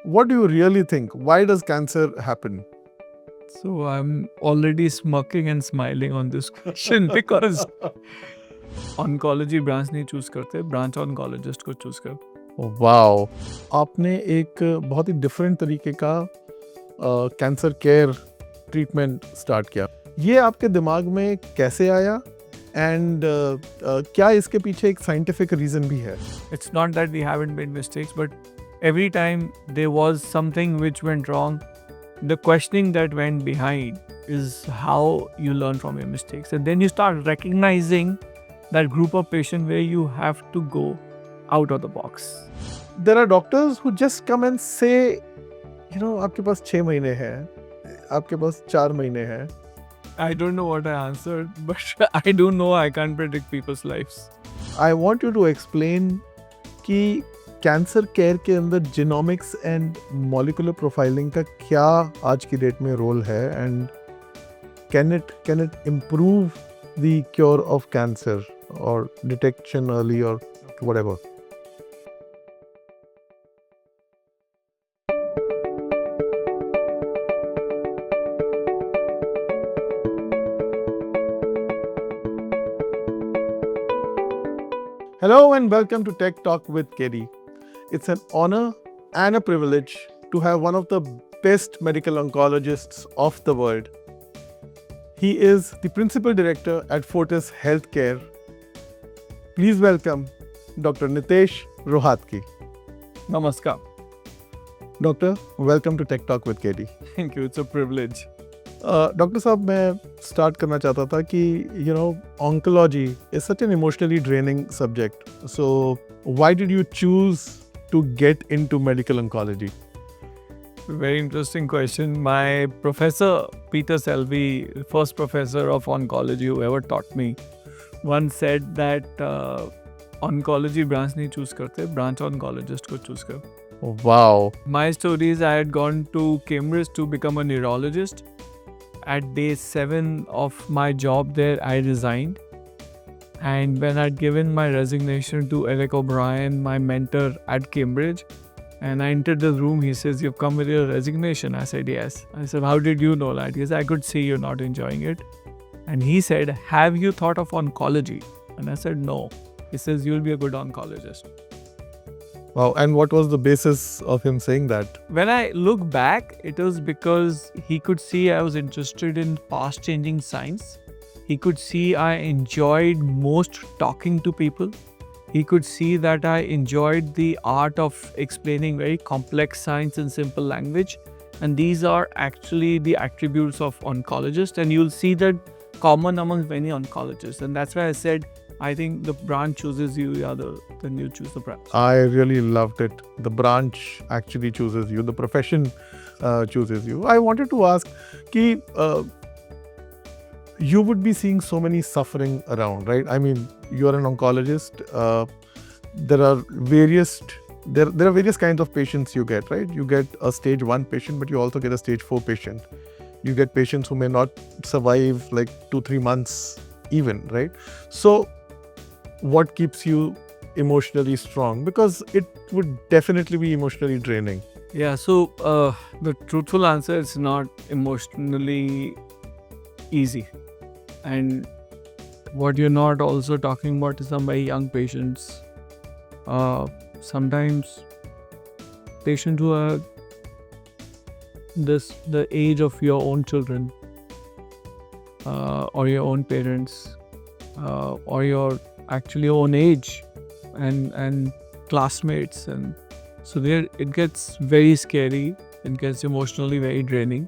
what do you really think? Why does cancer happen? So I'm already smirking and smiling on this question because oncology branch नहीं choose करते, branch oncologist को choose कर. Wow, आपने एक बहुत ही different तरीके का कैंसर केयर ट्रीटमेंट स्टार्ट किया। ये आपके दिमाग में कैसे आया एंड क्या इसके पीछे एक साइंटिफिक रीजन भी है? It's not that we haven't made mistakes, but every time there was something which went wrong, the questioning that went behind is how you learn from your mistakes. And then you start recognizing that group of patients where you have to go out of the box. There are doctors who just come and say, you know, आपके पास 6 महीने हैं, आपके पास 4 महीने हैं। I don't know what I answered, but I do know I can't predict people's lives. I want you to explain कि cancer care के अंदर genomics and molecular profiling का क्या आज की डेट में रोल है and can it improve the cure of cancer और डिटेक्शन अर्ली और whatever? Hello and welcome to Tech Talk with KD. It's an honor and a privilege to have one of the best medical oncologists of the world. He is the principal director at Fortis Healthcare. Please welcome Dr. Nitesh Rohatgi. Namaskar. Doctor, welcome to Tech Talk with KD. Thank you. It's a privilege. Doctor साहब, मैं start करना चाहता था कि oncology is such an emotionally draining subject, so why did you choose to get into medical oncology? Very interesting question. My professor, Peter Selby, first professor of oncology who ever taught me, once said that oncology branch नहीं choose करते, branch oncologist को choose कर. Wow. My story is I had gone to Cambridge to become a neurologist. At day 7 of my job there, I resigned. And when I'd given my resignation to Eric O'Brien, my mentor at Cambridge, and I entered the room, he says, "You've come with your resignation." I said, "Yes." I said, "How did you know that?" He said, "I could see you're not enjoying it." And he said, "Have you thought of oncology?" And I said, "No." He says, "You'll be a good oncologist." Wow. And what was the basis of him saying that? When I look back, it was because he could see I was interested in fast-changing science. He could see I enjoyed most talking to people. He could see that I enjoyed the art of explaining very complex science in simple language. And these are actually the attributes of oncologists. And you'll see that common among many oncologists. And that's why I said, I think the branch chooses you, then you choose the branch. I really loved it. The branch actually chooses you. The profession chooses you. I wanted to ask कि you would be seeing so many suffering around, right? I mean, you're an oncologist. There are various kinds of patients you get, right? You get a stage 1 patient, but you also get a stage 4 patient. You get patients who may not survive like 2-3 months even, right? So what keeps you emotionally strong? Because it would definitely be emotionally draining. Yeah, so the truthful answer is not emotionally easy. And what you're not also talking about is some very young patients. Sometimes patients who are the age of your own children or your own parents or your actually own age and classmates, and so there it gets very scary, it gets emotionally very draining,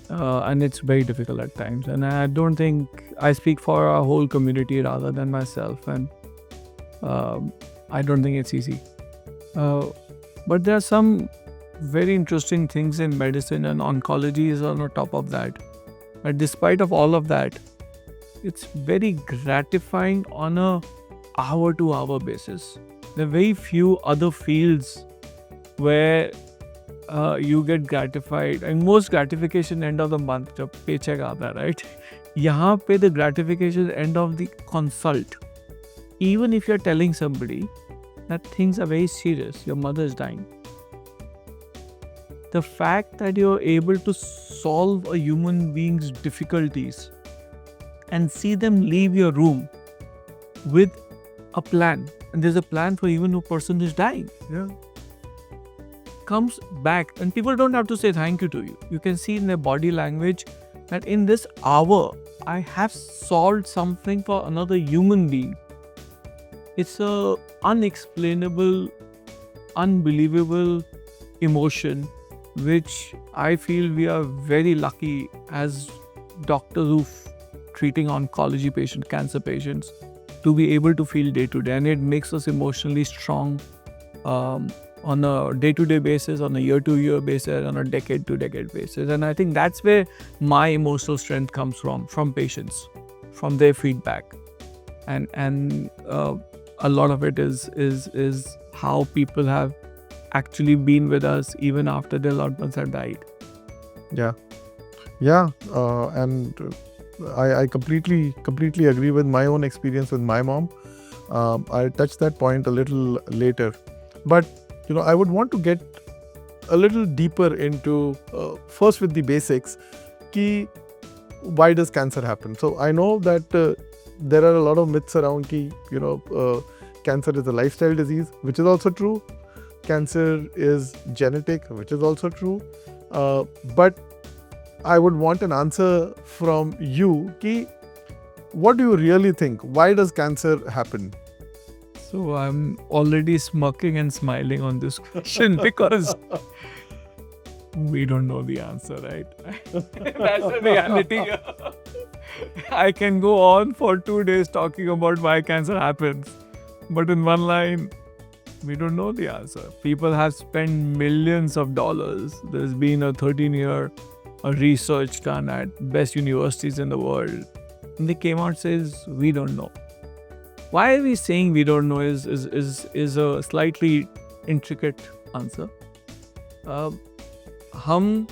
and it's very difficult at times. And I don't think I speak for our whole community rather than myself, and I don't think it's easy, but there are some very interesting things in medicine, and oncology is on the top of that. But despite of all of that, it's very gratifying on a hour-to-hour basis. There are very few other fields where you get gratified, and most gratification end of the month जब paycheck आता है, right? यहाँ पे the gratification end of the consult. Even if you're telling somebody that things are very serious, your mother is dying, the fact that you're able to solve a human being's difficulties and see them leave your room with a plan, and there's a plan for even a person who's dying, Yeah. comes back, and people don't have to say thank you to you. You can see in their body language that in this hour, I have solved something for another human being. It's a unexplainable, unbelievable emotion, which I feel we are very lucky as doctors who treating oncology patients, cancer patients, to be able to feel day to day, and it makes us emotionally strong on a day-to-day basis, on a year-to-year basis, on a decade-to-decade basis. And I think that's where my emotional strength comes from patients, from their feedback, and a lot of it is how people have actually been with us even after their loved ones have died. Yeah, and I completely agree with my own experience with my mom. I'll touch that point a little later, but I would want to get a little deeper into first with the basics. Ki why does cancer happen? So I know that there are a lot of myths around cancer is a lifestyle disease, which is also true. Cancer is genetic, which is also true. But I would want an answer from you. Ki what do you really think? Why does cancer happen? So I'm already smirking and smiling on this question because we don't know the answer, right? That's the reality. I can go on for 2 days talking about why cancer happens, but in one line, we don't know the answer. People have spent millions of dollars. There's been a 13-year research done at best universities in the world, and they came out and says we don't know. Why are we saying we don't know is a slightly intricate answer. हम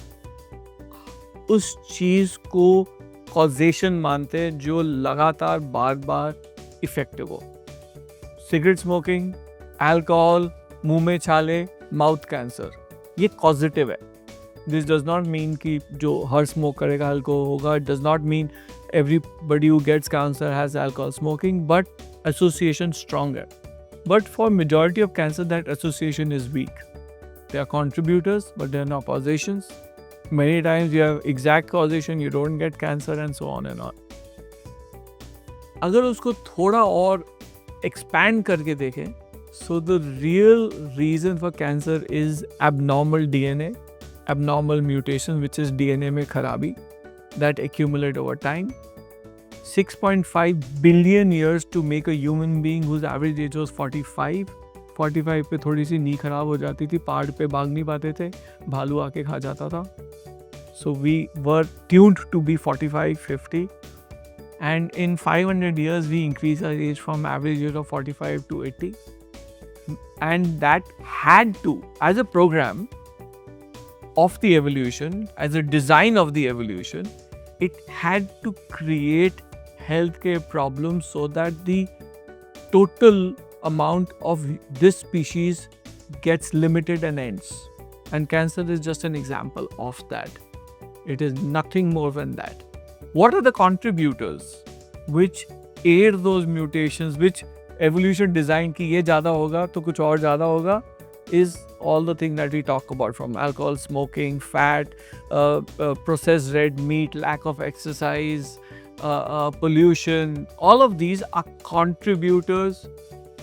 उस चीज़ को causation मानते हैं जो लगातार बार बार effective हो. Cigarette smoking, alcohol, मुंह में छाले, माउथ कैंसर, ये कॉजेटिव है. दिस डज नॉट मीन कि जो हर स्मोक करेगा अल्कोहल होगा. It does not mean everybody who gets cancer has alcohol smoking, but association stronger. But for majority of cancer, that association is weak. They are contributors, but they are not causations. Many times you have exact causation, you don't get cancer, and so on and on. अगर उसको थोड़ा और expand करके देखें, so the real reason for cancer is abnormal DNA, abnormal mutation, which is DNA में खराबी that accumulate over time. 6.5 billion years to make a human being whose average age was 45. 45 पे थोड़ी सी नी खराब हो जाती थी, पहाड़ पे भाग नहीं पाते थे, भालू आके खा जाता था. So we were tuned to be 45, 50. And in 500 years, we increased our age from average age of 45 to 80. And that had to, as a program of the evolution, as a design of the evolution, it had to create healthcare problems so that the total amount of this species gets limited and ends. And cancer is just an example of that. It is nothing more than that. What are the contributors which aid those mutations, which evolution design ki ye zyada hoga to kuch aur zyada hoga, is all the thing that we talk about, from alcohol, smoking, fat, processed red meat, lack of exercise, pollution. All of these are contributors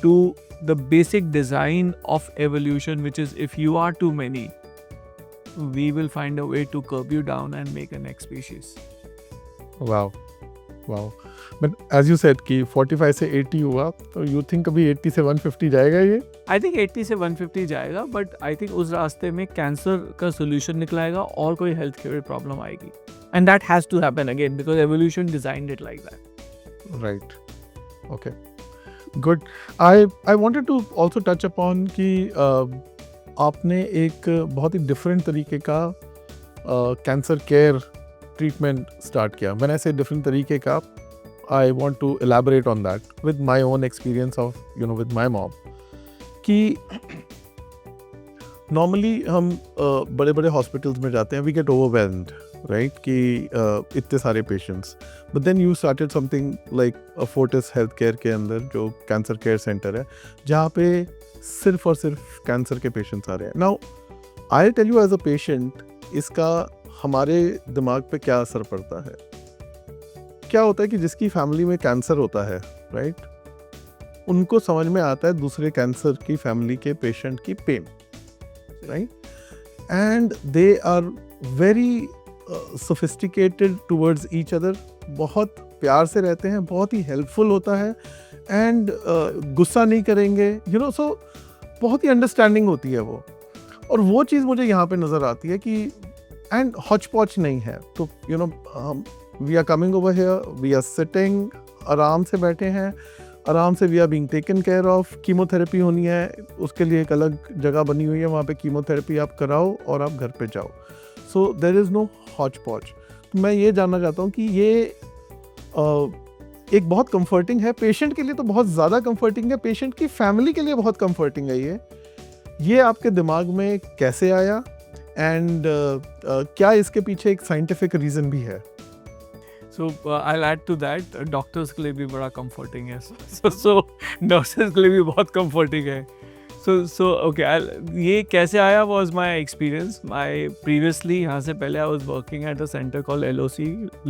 to the basic design of evolution, which is if you are too many, we will find a way to curb you down and make a next species. Wow. But as you said कि 45 से 80 हुआ, तो you think अभी 80 से 150 जाएगा ये? I think 80 से 150 जाएगा, but I think उस रास्ते में कैंसर का सोल्यूशन निकलाएगा और कोई हेल्थ केयर प्रॉब्लम आएगी. And that has to happen again because evolution designed it like that. Right. Okay. Good. I wanted to also touch upon कि आपने एक बहुत ही डिफरेंट तरीके का कैंसर केयर ट्रीटमेंट स्टार्ट किया. When I say different तरीके का, I want to elaborate on that with my own experience of with my mom. कि नॉर्मली हम बड़े बड़े हॉस्पिटल्स में जाते हैं, वी गेट ओवरवेल्म्ड, राइट, कि इतने सारे patients. But then you started something like Fortis health care के अंदर जो कैंसर केयर सेंटर है, जहाँ पे सिर्फ और सिर्फ कैंसर के पेशेंट्स आ रहे हैं. Now I tell you as a patient, इसका हमारे दिमाग पे क्या असर पड़ता है. क्या होता है कि जिसकी फैमिली में कैंसर होता है, राइट, उनको समझ में आता है दूसरे कैंसर की फैमिली के पेशेंट की pain, right, and they are very sophisticated towards each other. बहुत प्यार से रहते हैं, बहुत ही हेल्पफुल होता है, एंड गुस्सा नहीं करेंगे, यू नो. सो बहुत ही अंडरस्टैंडिंग होती है वो. और वो चीज़ मुझे यहाँ पे नज़र आती है कि एंड हॉच पॉच नहीं है. तो you know, we are coming over here, we are sitting, आराम से बैठे हैं, आराम से we are being taken care of. Chemotherapy होनी है, उसके लिए एक अलग जगह बनी हुई है, वहाँ पे कीमोथेरेपी आप कराओ और आप घर पे जाओ. So there is no hotch potch. मैं ये जानना चाहता हूँ कि ये एक बहुत कंफर्टिंग है पेशेंट के लिए, तो बहुत ज़्यादा कंफर्टिंग है, पेशेंट की फैमिली के लिए बहुत कंफर्टिंग है. ये आपके दिमाग में कैसे आया, एंड क्या इसके पीछे एक साइंटिफिक रीज़न भी है? So I'll add to that, doctors के लिए भी बड़ा कंफर्टिंग है, so नर्सेज के लिए भी बहुत कंफर्टिंग है. So okay, ये कैसे आया was my experience. My previously यहाँ से पहले I was working at a center called LOC,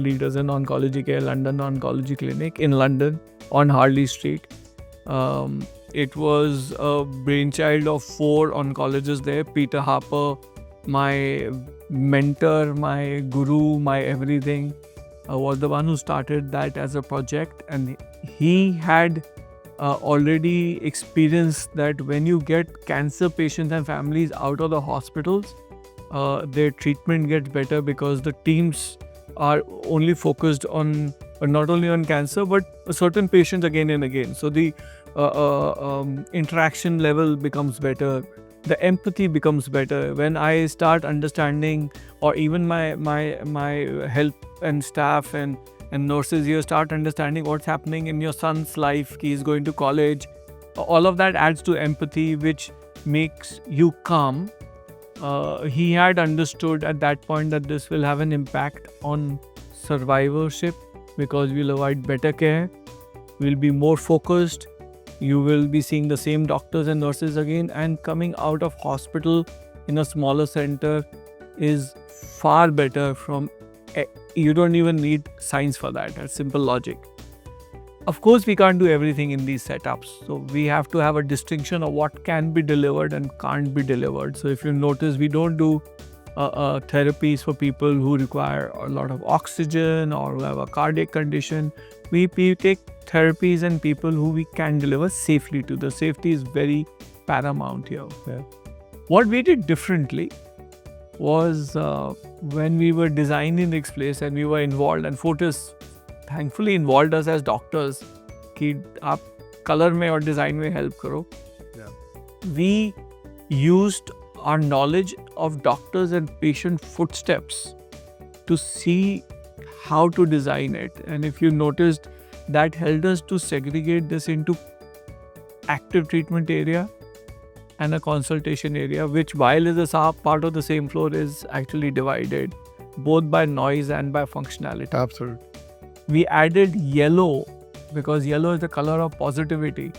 Leaders in Oncology Care, London Oncology Clinic in London on Harley Street. It was a brainchild of 4 oncologists there. Peter Harper, my mentor, my guru, my everything, was the one who started that as a project, and he had already experienced that when you get cancer patients and families out of the hospitals, their treatment gets better because the teams are only focused on not only on cancer but certain patients again and again. So the interaction level becomes better, the empathy becomes better. When I start understanding, or even my help and staff and nurses here start understanding what's happening in your son's life, he is going to college, all of that adds to empathy, which makes you calm. He had understood at that point that this will have an impact on survivorship, because we'll provide better care, we'll be more focused, you will be seeing the same doctors and nurses again, and coming out of hospital in a smaller center is far better. From you don't even need science for that. That's simple logic. Of course, we can't do everything in these setups, so we have to have a distinction of what can be delivered and can't be delivered. So if you notice, we don't do therapies for people who require a lot of oxygen or who have a cardiac condition. We take therapies and people who we can deliver safely to. The safety is very paramount here. Yeah. What we did differently was when we were designing this place and we were involved, and Fortis thankfully involved us as doctors कि आप color में और design में help करो. Yeah. We used our knowledge of doctors and patient footsteps to see how to design it. And if you noticed, that helped us to segregate this into active treatment area and a consultation area, which while is a part of the same floor, is actually divided both by noise and by functionality. Absolutely. We added yellow because yellow is the color of positivity,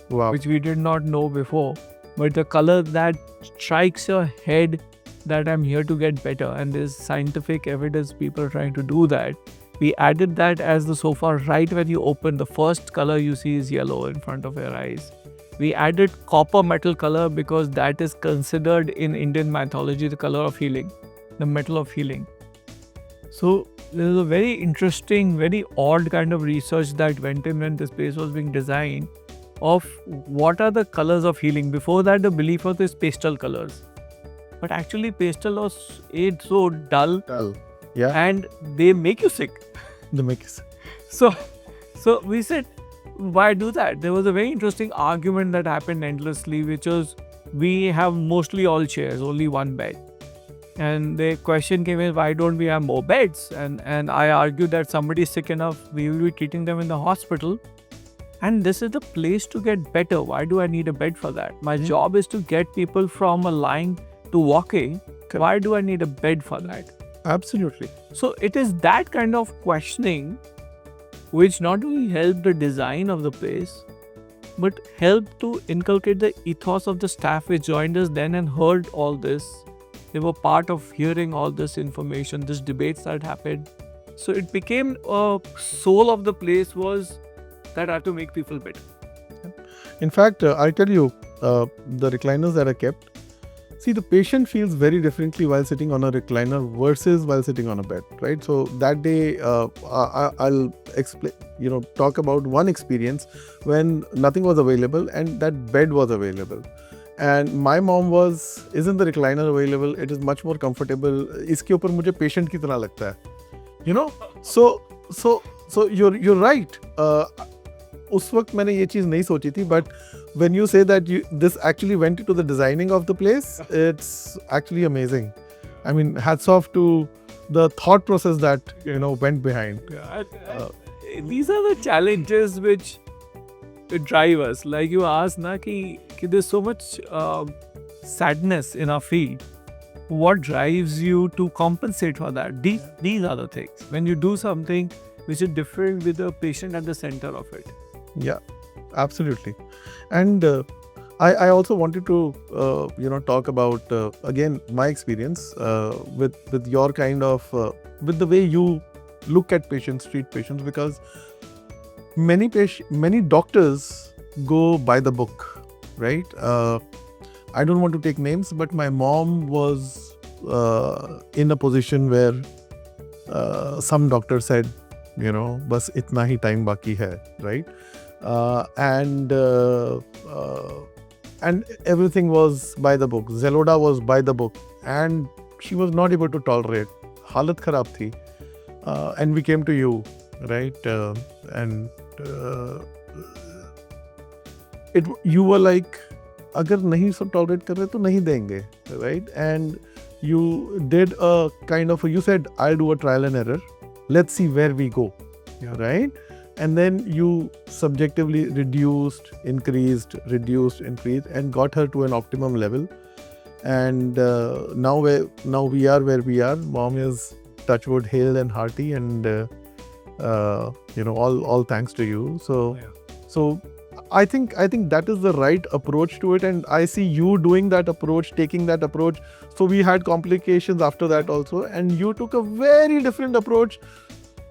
Wow. which we did not know before. But the color that strikes your head that I'm here to get better, and there's scientific evidence people are trying to do that. We added that as the sofa. Right when you open, the first color you see is yellow in front of your eyes. We added copper metal color because that is considered in Indian mythology the color of healing, the metal of healing. So there is a very interesting, very odd kind of research that went in when this place was being designed of what are the colors of healing. Before that, the belief was these pastel colors. But actually pastel was so dull Yeah. and they make you sick. The mix. So we said, why do that? There was a very interesting argument that happened endlessly, which was we have mostly all chairs, only one bed. And the question came in, why don't we have more beds? And I argued that somebody is sick enough, we will be treating them in the hospital. And this is the place to get better. Why do I need a bed for that? My job is to get people from a lying to walking, why do I need a bed for that? Absolutely. So it is that kind of questioning which not only helped the design of the place, but helped to inculcate the ethos of the staff which joined us then and heard all this. They were part of hearing all this information, this debates that happened. So it became a soul of the place was that I have to make people better. In fact, I tell you, the recliners that are kept, see, the patient feels very differently while sitting on a recliner versus while sitting on a bed, right? So that day, I'll explain, talk about one experience when nothing was available and that bed was available. And my mom was, isn't the recliner available? It is much more comfortable. इसके ऊपर मुझे patient की तरह लगता है, So you're right. उस वक्त मैंने ये चीज़ नहीं सोची थी, but when you say that this actually went into the designing of the place, it's actually amazing. I mean, hats off to the thought process that went behind. These are the challenges which drive us. Like you asked, na, ki there's so much sadness in our field. What drives you to compensate for that? These are the things. When you do something which is different with the patient at the center of it. Yeah, absolutely. And I also wanted to talk about again my experience with your kind of with the way you look at patients, treat patients, because many doctors go by the book, right? I don't want to take names, but my mom was in a position where some doctor said, bas itna hi time baki hai, right? And everything was by the book. Zeloda was by the book, and she was not able to tolerate. Halat kharab thi, and we came to you, right? You were like, अगर नहीं सब tolerate कर रहे तो नहीं देंगे, right? And you did a kind of you said, I'll do a trial and error. Let's see where we go, right? And then you subjectively reduced, increased, and got her to an optimum level. And now we are where we are. Mom is, touch wood, hale and hearty, and all thanks to you. So I think that is the right approach to it, and I see you doing that approach, taking that approach. So we had complications after that also, and you took a very different approach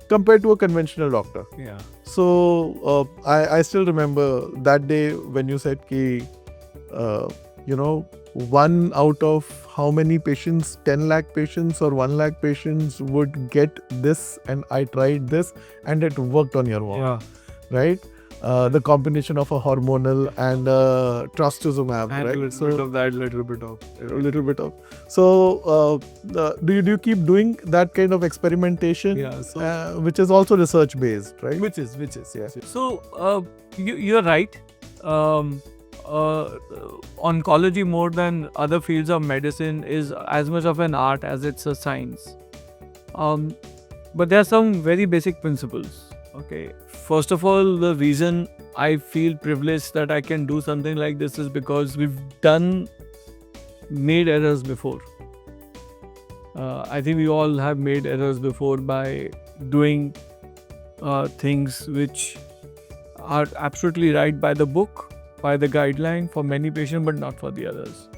compared to a conventional doctor. Yeah. So I still remember that day when you said ki, one out of how many patients, 10 lakh patients or 1 lakh patients would get this, and I tried this and it worked on your wall. Yeah. Right? The combination of a hormonal and trastuzumab, And right? a little bit of. So do you keep doing that kind of experimentation? Yeah. So, which is also research based, right? which is yeah. So you're right. Oncology, more than other fields of medicine, is as much of an art as it's a science. But there are some very basic principles. Okay. First of all, the reason I feel privileged that I can do something like this is because we've made errors before. I think we all have made errors before by doing things which are absolutely right by the book, by the guideline for many patients, but not for the others.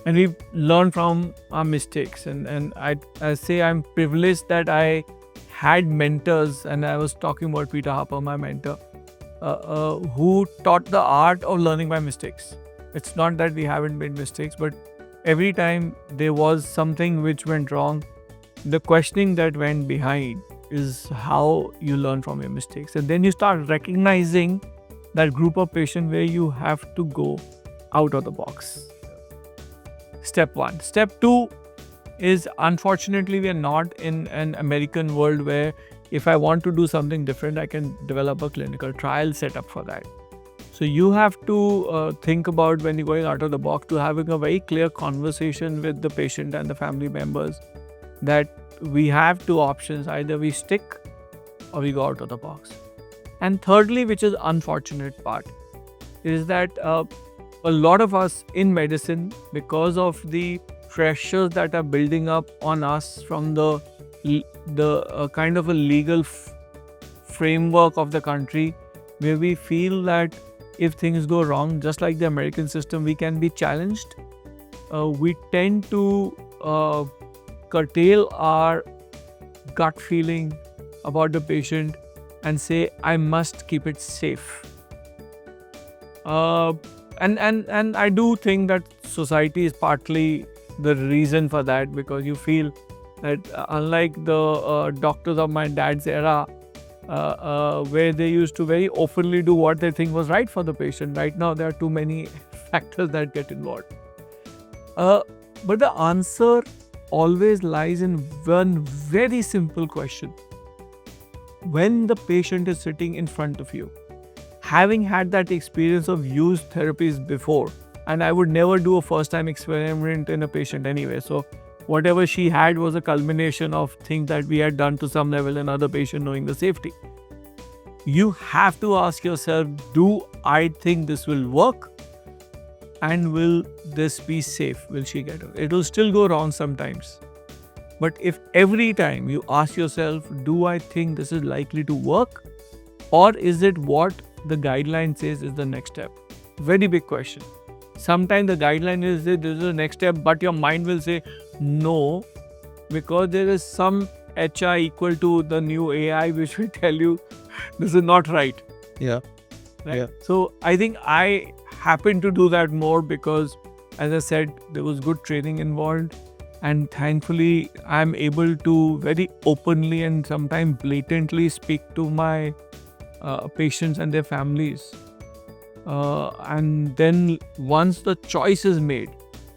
And we've learned from our mistakes. And I say I'm privileged that I had mentors, and I was talking about Peter Harper, my mentor, who taught the art of learning by mistakes. It's not that we haven't made mistakes, but every time there was something which went wrong, the questioning that went behind is how you learn from your mistakes. And then you start recognizing that group of patients where you have to go out of the box. Step 1. Step 2 is, unfortunately, we are not in an American world where if I want to do something different, I can develop a clinical trial set up for that. So you have to think about, when you're going out of the box, to having a very clear conversation with the patient and the family members that we have two options: either we stick or we go out of the box. And thirdly, which is unfortunate part, is that a a lot of us in medicine, because of the pressures that are building up on us from the kind of a legal framework of the country, where we feel that if things go wrong, just like the American system, we can be challenged. We tend to curtail our gut feeling about the patient and say, I must keep it safe. And I do think that society is partly the reason for that, because you feel that unlike the doctors of my dad's era, where they used to very openly do what they think was right for the patient, right now there are too many factors that get involved. But the answer always lies in one very simple question. When the patient is sitting in front of you, having had that experience of used therapies before, and I would never do a first-time experiment in a patient anyway, so whatever she had was a culmination of things that we had done to some level in other patient, knowing the safety. You have to ask yourself, do I think this will work? And will this be safe? Will she get it? It will still go wrong sometimes. But if every time you ask yourself, do I think this is likely to work? Or is it what the guideline says is the next step? Very big question. Sometimes the guideline is that this is the next step, but your mind will say no, because there is some HI equal to the new AI which will tell you this is not right. Yeah. Right? Yeah. So I think I happen to do that more because, as I said, there was good training involved, and thankfully I'm able to very openly and sometimes blatantly speak to my patients and their families. And then once the choice is made,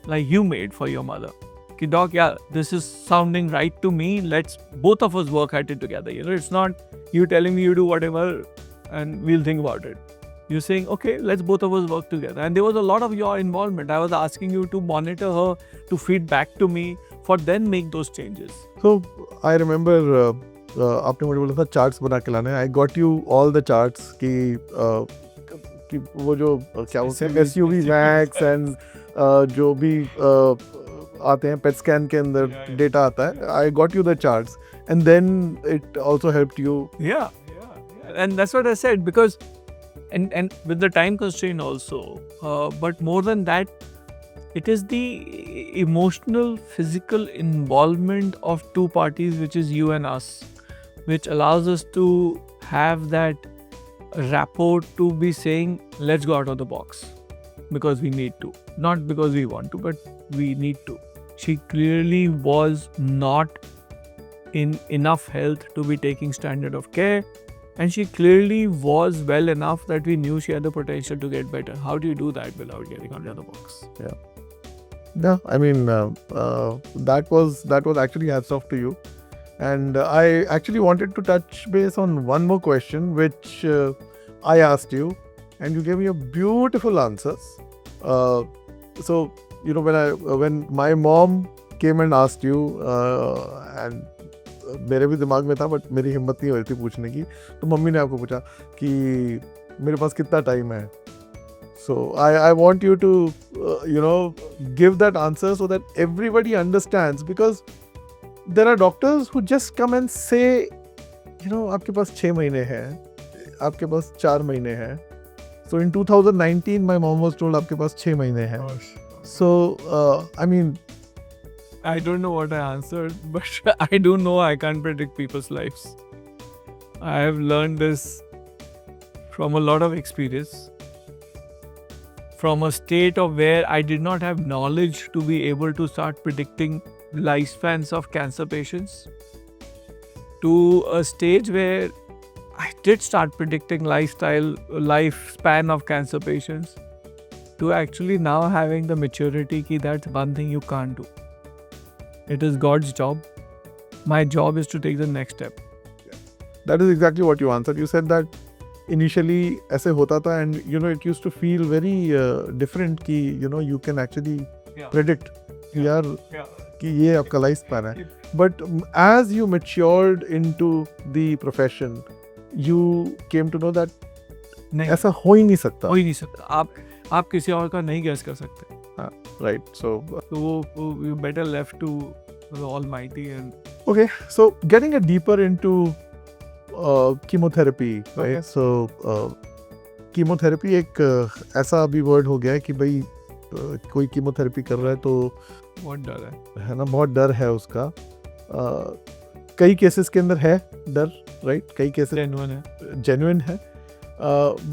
like you made for your mother, ki doc, yeah, this is sounding right to me, let's both of us work at it together. It's not you telling me you do whatever and we'll think about it. You're saying, okay, let's both of us work together. And there was a lot of your involvement. I was asking you to monitor her, to feed back to me, for then make those changes. So I remember आपने मुझे बोला था charts बना के लाने. I got you all the charts कि वो जो क्या बोलते हैं SUV max and जो भी आते हैं PET scan के अंदर data आता है. I got you the charts, and then it also helped you. Yeah. And that's what I said, because and with the time constraint also, but more than that, it is the emotional, physical involvement of two parties, which is you and us, which allows us to have that rapport to be saying, let's go out of the box, because we need to, not because we want to, but we need to. She clearly was not in enough health to be taking standard of care, and she clearly was well enough that we knew she had the potential to get better. How do you do that without getting out of the box? Yeah, I mean that was actually hats off to you. And I actually wanted to touch base on one more question which I asked you, and you gave me a beautiful answers. So when my mom came and asked you, and मेरे भी दिमाग में था, but मेरी हिम्मत नहीं हो रही थी पूछने की, तो मम्मी ने आपको पूछा कि मेरे पास कितना टाइम है. So I want you to give that answer so that everybody understands, because there are doctors who just come and say, आपके पास 6 महीने हैं, आपके पास 4 महीने हैं. So in 2019 my mom was told आपके पास 6 महीने हैं. So I mean, I don't know what I answered, but I do know I can't predict people's lives. I have learned this from a lot of experience, from a state of where I did not have knowledge to be able to start predicting lifespans of cancer patients, to a stage where I did start predicting lifespan of cancer patients, to actually now having the maturity ki that's one thing you can't do. It is God's job. My job is to take the next step. That is exactly what you answered. You said that initially ऐसे होता था, and it used to feel very different कि you can actually predict यार कि ये आपका life span है. But as you matured into the profession, you came to know that ऐसा हो ही नहीं सकता. हो ही नहीं सकता. आप आप किसी और का नहीं गैस कर सकते. Right. So, तो वो you better left to the Almighty. And okay. So, getting it deeper into chemotherapy, right? Okay. So, chemotherapy एक ऐसा अभी वर्ड हो गया है कि भाई कोई कीमोथेरेपी कर रहा है तो बहुत डर है. ना, बहुत डर है उसका. कई केसेस के अंदर है डर, राइट? कई केसेस Genuine है. genuine है.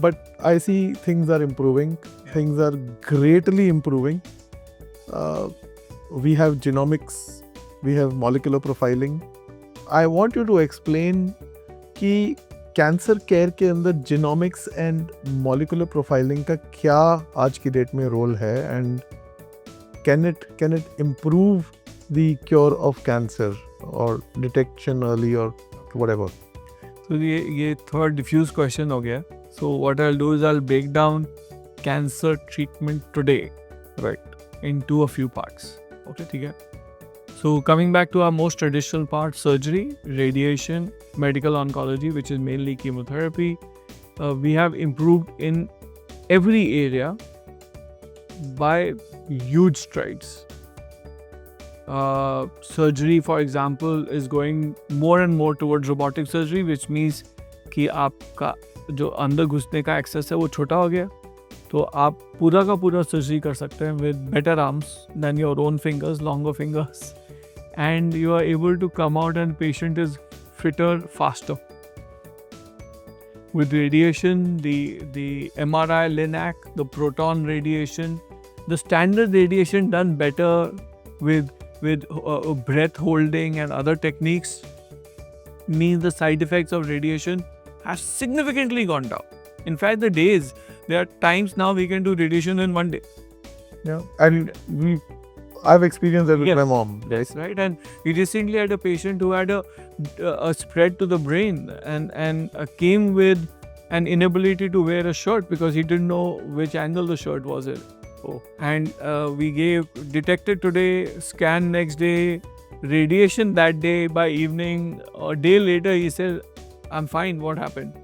But I see things are improving. Things are greatly improving. We have genomics, we have molecular profiling. I want you to explain कि कैंसर केयर के अंदर जीनोमिक्स एंड मॉलिकुलर प्रोफाइलिंग का क्या आज की date में रोल है, and can it improve the cure of cancer और डिटेक्शन अर्ली और व्हाटएवर. तो ये थोड़ा डिफ्यूज क्वेश्चन हो गया. So what I will do is I will break down cancer treatment today, right, into a few parts. Okay, ठीक है. So coming back to our most traditional part, surgery, radiation, medical oncology, which is mainly chemotherapy, we have improved in every area by huge strides. Surgery, for example, is going more and more towards robotic surgery, which means कि आपका जो अंदर घुसने का access है वो छोटा हो गया, तो आप पूरा का पूरा सर्जरी कर सकते हैं with better arms than your own fingers, longer fingers. And you are able to come out and patient is fitter faster. With radiation, the MRI, LINAC, the proton radiation, the standard radiation done better with breath holding and other techniques means the side effects of radiation have significantly gone down. In fact, there are times now we can do radiation in one day. Yeah, and I've experienced that with Yes. my mom. That's right. And we recently had a patient who had a spread to the brain and came with an inability to wear a shirt because he didn't know which angle the shirt was in. Oh. And we detected today, scan next day, radiation that day. By evening, a day later, he said, "I'm fine. What happened?"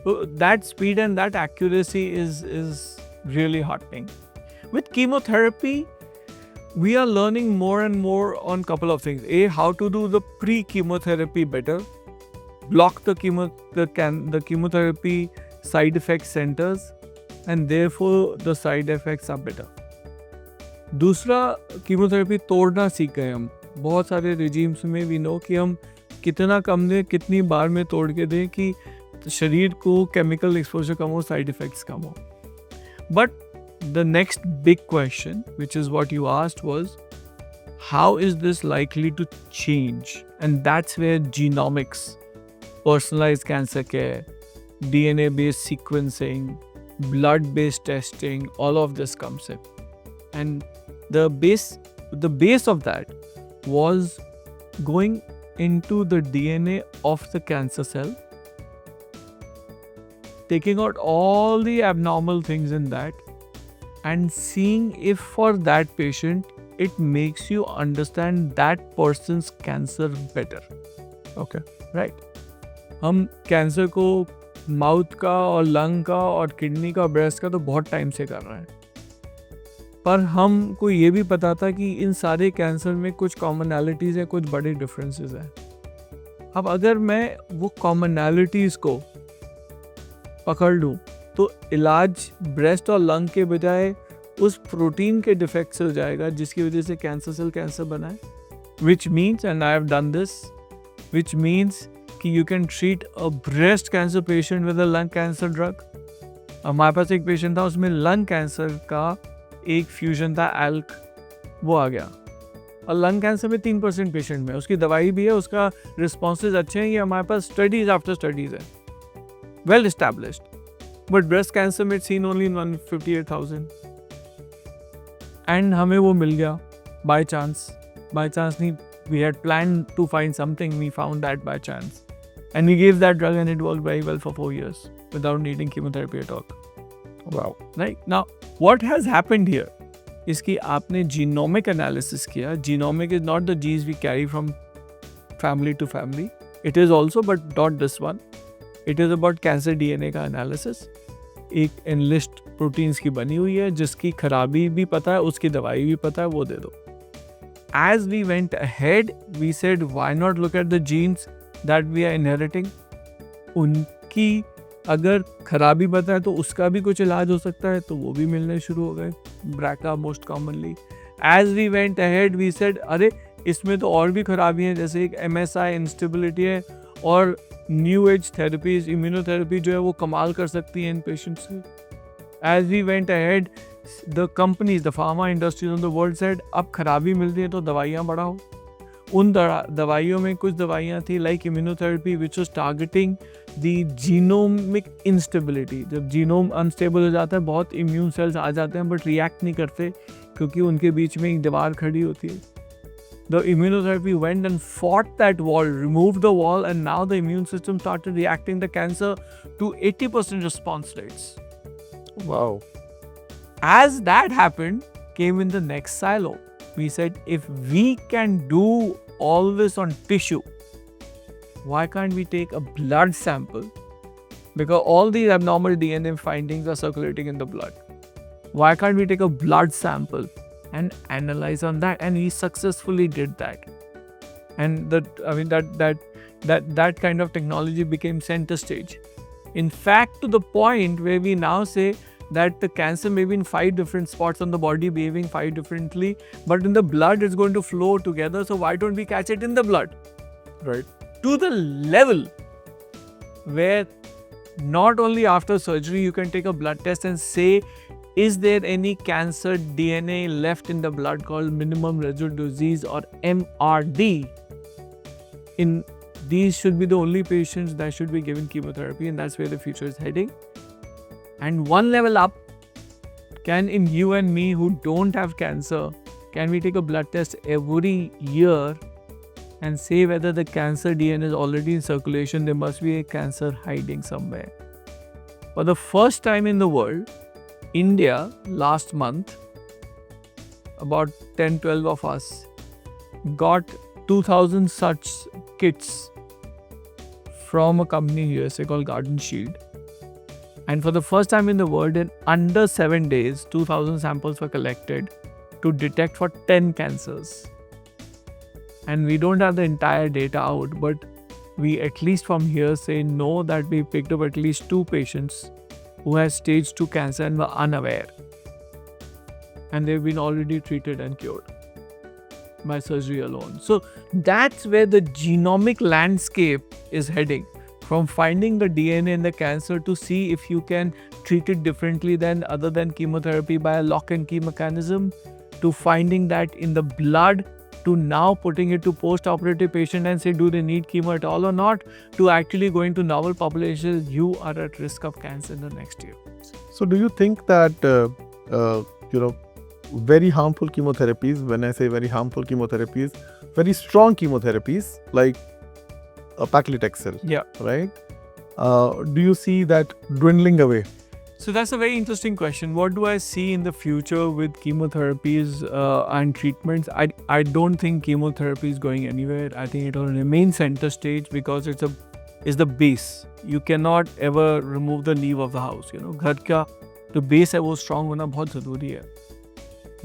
So that speed and that accuracy is really heartening. With chemotherapy, we are learning more and more on couple of things. A, how to do the pre-chemotherapy better, block the chemotherapy side effect centers, and therefore the side effects are better. दूसरा, chemotherapy तोड़ना सीख गए हम. बहुत सारे regimes में we know कि हम कितना कम दें, कितनी बार में तोड़ के दें कि शरीर को केमिकल एक्सपोजर कम हो, साइड इफेक्ट्स कम हो. But the next big question, which is what you asked, was how is this likely to change? And that's where genomics, personalized cancer care, DNA based sequencing, blood based testing, all of this comes in. And the base of that was going into the DNA of the cancer cell, taking out all the abnormal things in that, and seeing if for that patient it makes you understand that person's cancer better. Okay. Right. हम cancer को mouth का और lung का और kidney का, breast का तो बहुत टाइम से कर रहे हैं, पर हमको ये भी पता था कि इन सारे कैंसर में कुछ कॉमनैलिटीज़ हैं, कुछ बड़े डिफरेंसेस हैं. अब अगर मैं वो कॉमनैलिटीज़ को पकड़ लूँ तो इलाज ब्रेस्ट और लंग के बजाय उस प्रोटीन के डिफेक्ट से हो जाएगा जिसकी वजह से कैंसर सेल कैंसर बनाए. Which means, and I have done this, which means कि you can treat a breast cancer patient with a lung cancer drug. हमारे पास एक पेशेंट था, उसमें लंग कैंसर का एक फ्यूजन था, एल्क, वो आ गया. और लंग कैंसर में 3% पेशेंट में उसकी दवाई भी है, उसका रिस्पॉन्सेज अच्छे हैं. ये हमारे पास स्टडीज आफ्टर स्टडीज है, well established. But breast cancer में सीन ओनली इन 158,000. एंड हमें वो मिल गया बाय चांस नहीं, we had plan to find something, we found that by chance, and we give that drug and it worked very well for 4 years without needing chemotherapy at all. Wow. Right. Now what has happened here is कि आपने genomic analysis किया. Genomic is not the genes we carry from family to family, it is also, but not this one. It is about cancer DNA का analysis. एक एनलिस्ट proteins की बनी हुई है, जिसकी खराबी भी पता है, उसकी दवाई भी पता है, वो दे दो. As we went ahead, we said, why not look at the genes that we are inheriting? उनकी अगर खराबी पता है तो उसका भी कुछ इलाज हो सकता है, तो वो भी मिलने शुरू हो गए. BRCA most commonly. As we went ahead, we said, अरे इसमें तो और भी खराबी है, जैसे एक MSI इंस्टेबिलिटी है, और न्यू एज थेरेपीज, इम्यूनोथेरेपी जो है वो कमाल कर सकती है इन पेशेंट्स की. As we went ahead, the companies, the pharma industries of the world said, अब खराबी मिल रही है तो दवाइयाँ बढ़ाओ. उन दवाइयों में कुछ दवाइयाँ थी like immunotherapy which was targeting the genomic instability. जब जीनोम अनस्टेबल हो जाता है, बहुत इम्यून सेल्स आ जाते हैं बट रिएक्ट नहीं करते क्योंकि उनके बीच में एक दीवार खड़ी होती है. The immunotherapy went and fought that wall, removed the wall, and now the immune system started reacting the cancer to 80% response rates. Wow. As that happened, came in the next silo. We said, if we can do all this on tissue, why can't we take a blood sample? Because all these abnormal DNA findings are circulating in the blood. Why can't we take a blood sample and analyze on that? And we successfully did that. And that kind of technology became center stage. In fact, to the point where we now say that the cancer may be in 5 different spots on the body behaving 5 differently, but in the blood it's going to flow together, so why don't we catch it in the blood? Right. To the level where not only after surgery you can take a blood test and say, is there any cancer DNA left in the blood called minimum residual disease or MRD? These should be the only patients that should be given chemotherapy, and that's where the future is heading. And one level up, can in you and me who don't have cancer, can we take a blood test every year and say whether the cancer DNA is already in circulation? There must be a cancer hiding somewhere. For the first time in the world, India last month, about 10-12 of us got 2,000 such kits from a company in USA called Garden Shield. And for the first time in the world, in under 7 days, 2,000 samples were collected to detect for 10 cancers. And we don't have the entire data out, but we at least from here say know that we picked up at least 2 patients who had stage 2 cancer and were unaware. And they've been already treated and cured by surgery alone. So that's where the genomic landscape is heading. From finding the DNA in the cancer to see if you can treat it differently than other than chemotherapy by a lock and key mechanism, to finding that in the blood, to now putting it to post-operative patient and say, do they need chemo at all or not, to actually going to novel populations, you are at risk of cancer in the next year. So do you think that, very harmful chemotherapies, when I say very harmful chemotherapies, very strong chemotherapies like paclitaxel, Yeah. right? Do you see that dwindling away? So that's a very interesting question. What do I see in the future with chemotherapies and treatments? I don't think chemotherapy is going anywhere. I think it will remain center stage because it's the base. You cannot ever remove the leaf of the house. घर का जो base है वो strong होना बहुत ज़रूरी है.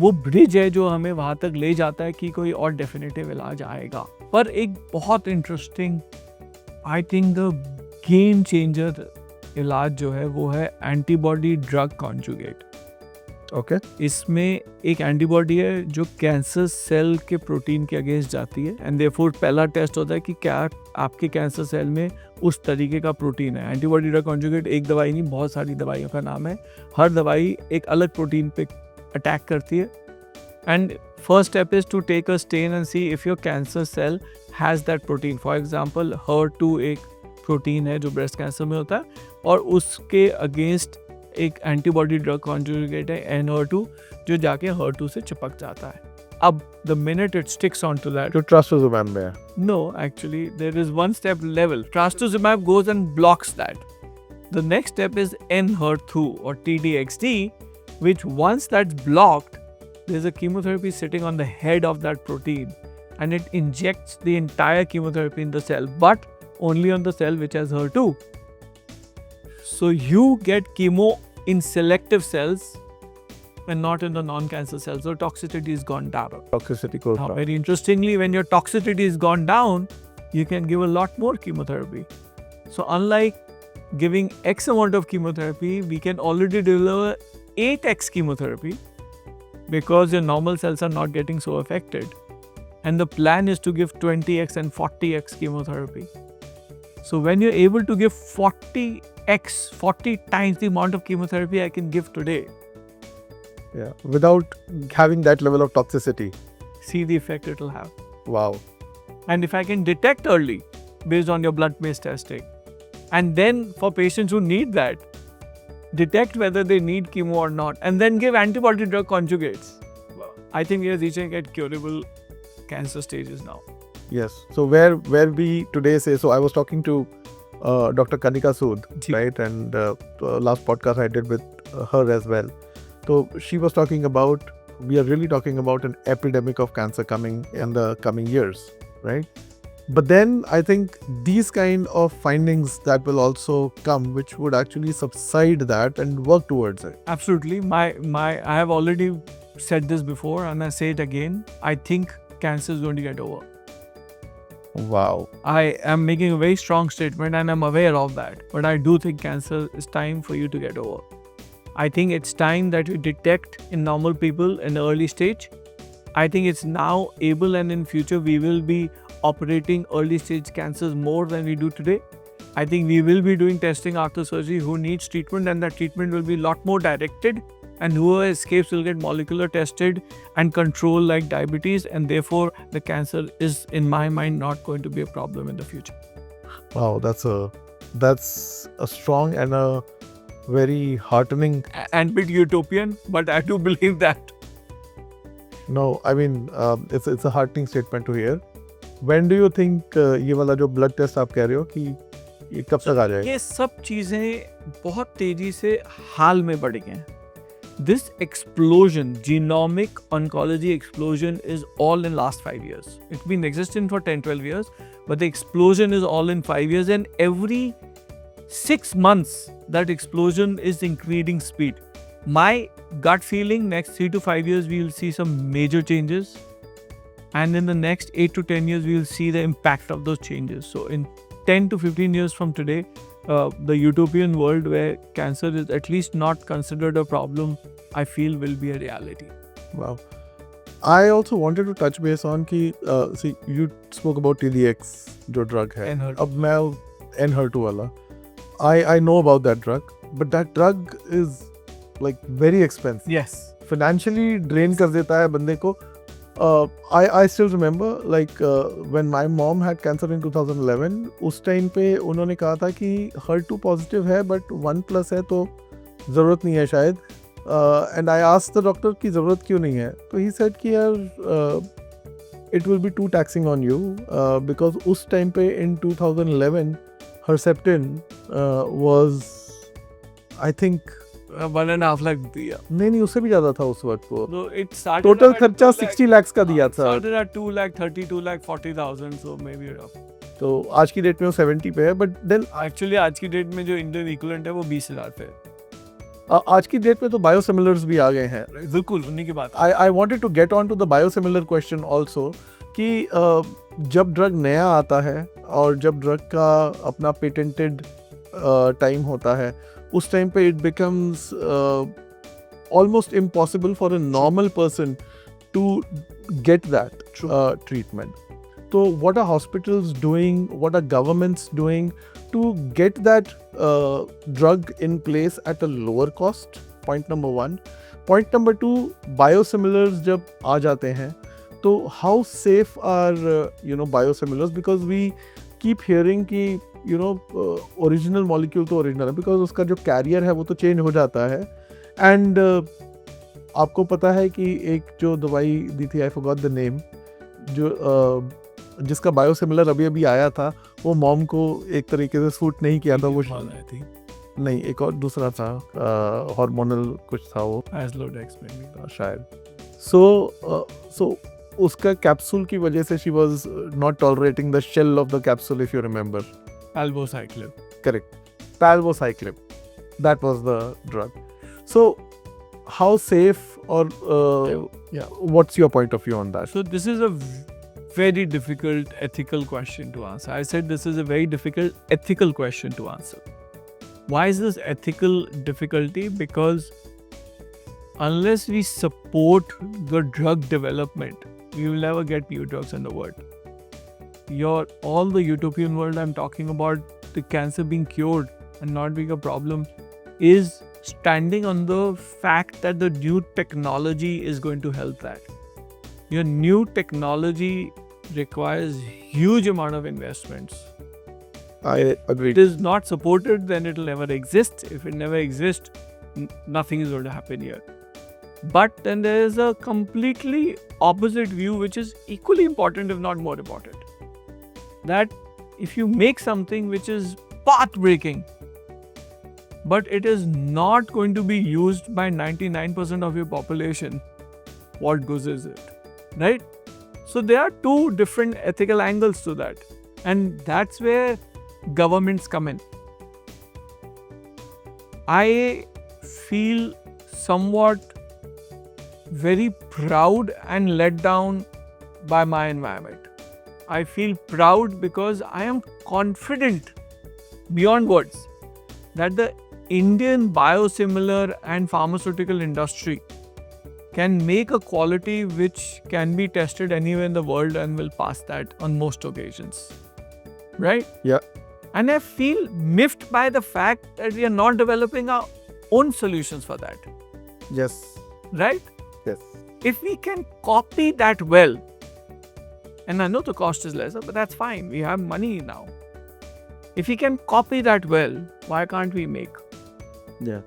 वो ब्रिज है जो हमें वहाँ तक ले जाता है कि कोई और डेफिनेटिव इलाज आएगा. पर एक बहुत interesting, I think the game changer इलाज जो है वो है एंटीबॉडी ड्रग कॉन्जुगेट. ओके. इसमें एक एंटीबॉडी है जो कैंसर सेल के प्रोटीन के अगेंस्ट जाती है, एंड देयरफॉर पहला टेस्ट होता है कि क्या आपके कैंसर सेल में उस तरीके का प्रोटीन है. एंटीबॉडी ड्रग कॉन्जुगेट एक दवाई नहीं, बहुत सारी दवाइयों का नाम है. हर दवाई एक अलग प्रोटीन पे अटैक करती है. And first step is to take a stain and see if your cancer cell has that protein. For example HER2 एक प्रोटीन है जो ब्रेस्ट कैंसर में होता है, और उसके अगेंस्ट एक एंटीबॉडी ड्रग कॉन्जुगेट है NHER2 जो जाके HER2 से चिपक जाता है. अब the minute it sticks on to that, जो ट्रस्टोज़ुमैब में है. no, actually there is one step level. Trastuzumab goes and blocks that. The next step is Enhertu or TDXD, which once that's blocked, there's a chemotherapy sitting on the head of that protein, and it injects the entire chemotherapy in the cell, but only on the cell which has HER2. So you get chemo in selective cells and not in the non-cancer cells. So toxicity is gone down. Toxicity goes Now, down. very interestingly, when your toxicity is gone down, you can give a lot more chemotherapy. So unlike giving X amount of chemotherapy, we can already deliver 8x chemotherapy because your normal cells are not getting so affected. And the plan is to give 20x and 40x chemotherapy. So when you're able to give 40x, 40 times the amount of chemotherapy I can give today, Yeah, without having that level of toxicity. see the effect it will have. Wow. And if I can detect early based on your blood-based testing, and then for patients who need that, detect whether they need chemo or not, and then give antibody drug conjugates. I think we are reaching at curable cancer stages now. Yes. So where we today say, so I was talking to Dr. Kanika Sood, Ji. right? And last podcast I did with her as well. So she was talking about, we are really talking about an epidemic of cancer coming in the coming years, right? But then I think these kind of findings that will also come, which would actually subside that and work towards it. Absolutely. I have already said this before and I say it again. I think cancer is going to get over. Wow. I am making a very strong statement and I'm aware of that. But I do think cancer is time for you to get over. I think it's time that we detect in normal people in the early stage. I think it's now able and in future we will be operating early stage cancers more than we do today. I think we will be doing testing after surgery who needs treatment, and that treatment will be a lot more directed, and whoever escapes will get molecular tested and controlled like diabetes, and therefore the cancer is in my mind not going to be a problem in the future. Wow, that's a strong and a very heartening. And bit utopian, but I do believe that. No, I mean it's a heartening statement to hear. When do you think ये वाला जो blood test आप कह रहे हो कि ये कब तक आ जाएगा? ये सब चीजें बहुत तेजी से हाल में बढ़ गई हैं. This explosion, genomic oncology explosion, is all in last 5 years. It's been existing for 10-12 years, but the explosion is all in 5 years, and every 6 months that explosion is increasing speed. My gut feeling, next 3 to 5 years we will see some major changes, and in the next 8 to 10 years we will see the impact of those changes. So in 10 to 15 years from today, the utopian world where cancer is at least not considered a problem, I feel will be a reality. Wow. I also wanted to touch base on कि see you spoke about TDX जो drug है. Enhertu. अब मैं Enhertu वाला. I know about that drug, but that drug is like very expensive. Yes. Financially drain कर देता है बंदे को. I still remember like when my mom had cancer in 2011, उस टाइम पे उन्होंने कहा था कि HER2 positive है but 1+ है तो ज़रूरत नहीं है शायद. And I asked the doctor कि ज़रूरत क्यों नहीं है, तो he said कि यार it will be too taxing on you because उस टाइम पे in 2011 Herceptin was I think 1.5 lakh दिया. नहीं उससे भी ज़्यादा था उस वक्त को. So it started. Total at खर्चा 2 lakh. 60 lakhs का दिया था. Started at 2 lakh 32 lakh 40,000. So maybe rough. तो आज की डेट में वो 70 पे है, बट देन Actually आज की डेट में जो इंडियन इक्विवेलेंट है वो 20,000 पे है. आज की डेट में तो बायोसिमिलर्स भी आ गए हैं. बिल्कुल उन्हीं की बात. I wanted to get on to the biosimilar question also कि जब ड्रग नया आता है और जब ड्रग का अपना पेटेंटेड टाइम होता है, उस टाइम पे it becomes almost impossible for a normal person to get that treatment. So what are hospitals doing, what are governments doing to get that drug in place at a lower cost? Point number one. Point number two, biosimilars जब आ जाते हैं तो how safe are biosimilars, because we keep hearing कि original molecule तो original है because उसका जो carrier है वो तो change हो जाता है. एंड आपको पता है कि एक जो दवाई दी थी, आई फॉरगॉट द नेम, जो जिसका बायोसिमिलर अभी आया था, वो मॉम को एक तरीके से सूट नहीं किया था. वो नहीं, एक और दूसरा था, हार्मोनल कुछ था वो, Azlodex maybe. शायद. सो उसका कैप्सूल की वजह से she was not tolerating the shell of the capsule, if you remember. Palbociclib. Correct. Palbociclib. That was the drug. So, how safe or what's your point of view on that? So this is a very difficult ethical question to answer. I said this is a very difficult ethical question to answer. Why is this ethical difficulty? Because unless we support the drug development, we will never get new drugs in the world. All the utopian world I'm talking about, the cancer being cured and not being a problem, is standing on the fact that the new technology is going to help that. Your new technology requires huge amount of investments. I agree. It is not supported, then it will never exist. If it never exists, nothing is going to happen here. But then there is a completely opposite view, which is equally important, if not more important. That if you make something which is path-breaking, but it is not going to be used by 99% of your population, what good is it? Right? So there are two different ethical angles to that. And that's where governments come in. I feel somewhat very proud and let down by my environment. I feel proud because I am confident beyond words that the Indian biosimilar and pharmaceutical industry can make a quality which can be tested anywhere in the world and will pass that on most occasions. Right? Yeah. And I feel miffed by the fact that we are not developing our own solutions for that. Yes. Right? Yes. If we can copy that well, and I know the cost is lesser, but that's fine. We have money now. If we can copy that well, why can't we make? Yeah.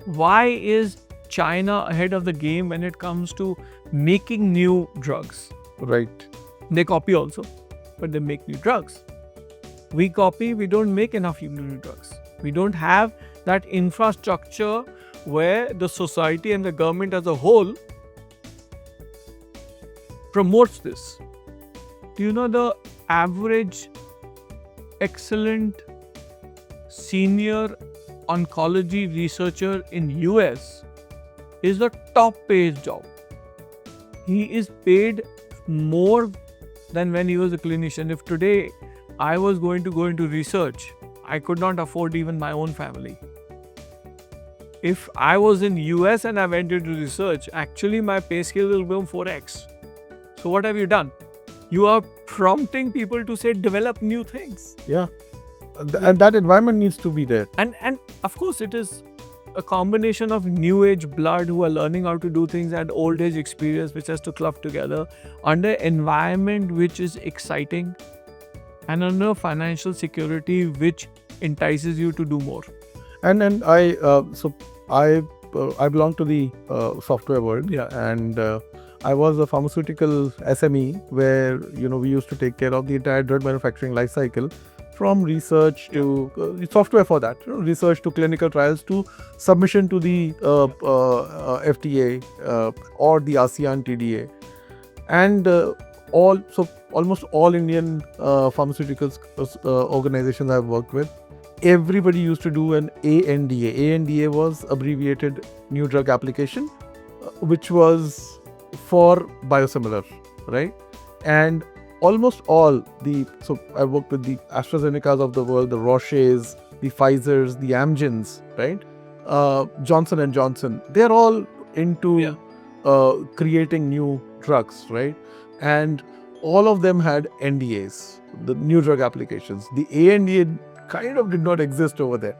Why is China ahead of the game when it comes to making new drugs? Right. They copy also, but they make new drugs. We copy, we don't make enough new drugs. We don't have that infrastructure where the society and the government as a whole promotes this. Do you know the average excellent senior oncology researcher in US is the top paid job? He is paid more than when he was a clinician. If today I was going to go into research, I could not afford even my own family. If I was in US and I went into research, actually my pay scale will go 4x. So what have you done? You are prompting people to say, develop new things. Yeah. And that environment needs to be there. And of course, it is a combination of new age blood who are learning how to do things and old age experience which has to club together under environment which is exciting and under financial security which entices you to do more. And I belong to the software world. Yeah. And I was a pharmaceutical SME where we used to take care of the entire drug manufacturing life cycle, from research to software for that, research to clinical trials to submission to the FDA or the ASEAN TDA, and almost all Indian pharmaceuticals organizations I've worked with. Everybody used to do an ANDA. ANDA was abbreviated New Drug Application, which was for biosimilar, right? And almost all I worked with the AstraZenecas of the world, the Roches, the Pfizers, the Amgens, right? Johnson & Johnson. They're all into creating new drugs, right? And all of them had NDAs, the new drug applications. The ANDA kind of did not exist over there.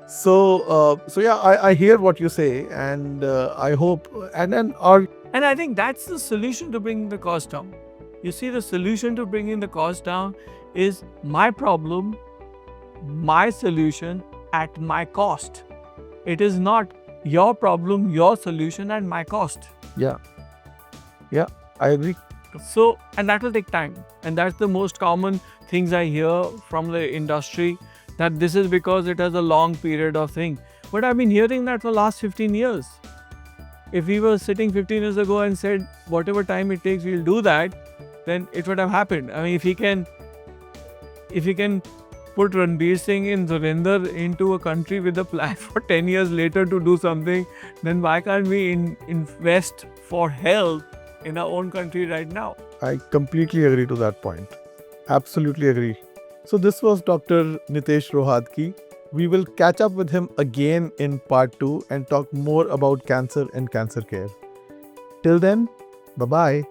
So I hear what you say, and I hope, And I think that's the solution to bringing the cost down. You see, the solution to bringing the cost down is my problem, my solution at my cost. It is not your problem, your solution at my cost. Yeah, I agree. So, and that will take time. And that's the most common things I hear from the industry, that this is because it has a long period of thing. But I've been hearing that for the last 15 years. If we were sitting 15 years ago and said, whatever time it takes, we'll do that, then it would have happened. I mean, if you can put Ranveer Singh and Zurinder into a country with a plan for 10 years later to do something, then why can't we invest for health in our own country right now? I completely agree to that point. Absolutely agree. So this was Dr. Nitesh Rohadki. We will catch up with him again in part 2 and talk more about cancer and cancer care. Till then, bye-bye.